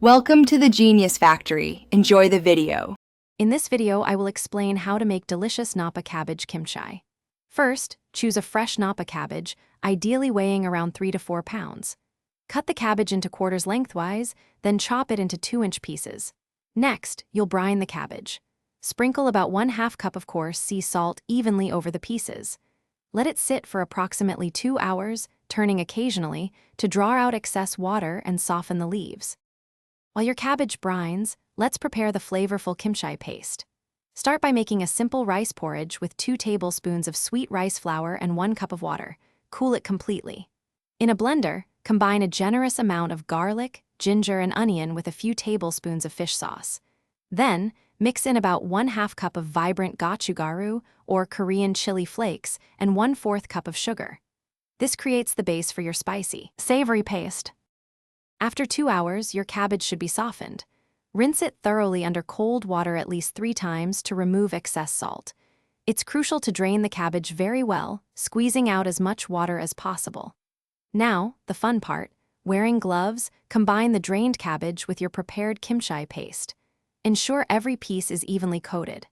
Welcome to the Genius Factory. Enjoy the video. In this video, I will explain how to make delicious Napa Cabbage kimchi. First, choose a fresh Napa cabbage, ideally weighing around 3 to 4 pounds. Cut the cabbage into quarters lengthwise, then chop it into 2-inch pieces. Next, you'll brine the cabbage. Sprinkle about 1/2 cup of coarse sea salt evenly over the pieces. Let it sit for approximately 2 hours, turning occasionally, to draw out excess water and soften the leaves. While your cabbage brines, let's prepare the flavorful kimchi paste. Start by making a simple rice porridge with 2 tablespoons of sweet rice flour and 1 cup of water. Cool it completely. In a blender, combine a generous amount of garlic, ginger, and onion with a few tablespoons of fish sauce. Then, mix in about 1/2 cup of vibrant gochugaru, or Korean chili flakes, and 1/4 cup of sugar. This creates the base for your spicy, savory paste. After 2 hours, your cabbage should be softened. Rinse it thoroughly under cold water at least 3 times to remove excess salt. It's crucial to drain the cabbage very well, squeezing out as much water as possible. Now, the fun part, wearing gloves, combine the drained cabbage with your prepared kimchi paste. Ensure every piece is evenly coated.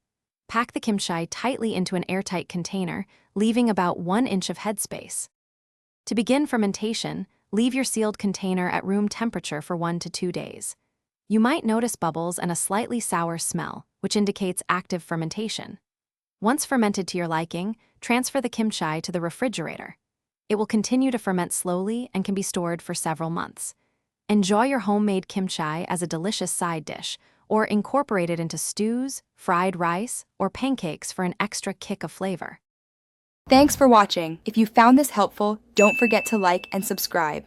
Pack the kimchi tightly into an airtight container, leaving about 1 inch of headspace. To begin fermentation, leave your sealed container at room temperature for 1 to 2 days. You might notice bubbles and a slightly sour smell, which indicates active fermentation. Once fermented to your liking, transfer the kimchi to the refrigerator. It will continue to ferment slowly and can be stored for several months. Enjoy your homemade kimchi as a delicious side dish, or incorporate it into stews, fried rice, or pancakes for an extra kick of flavor. Thanks for watching. If you found this helpful, don't forget to like and subscribe.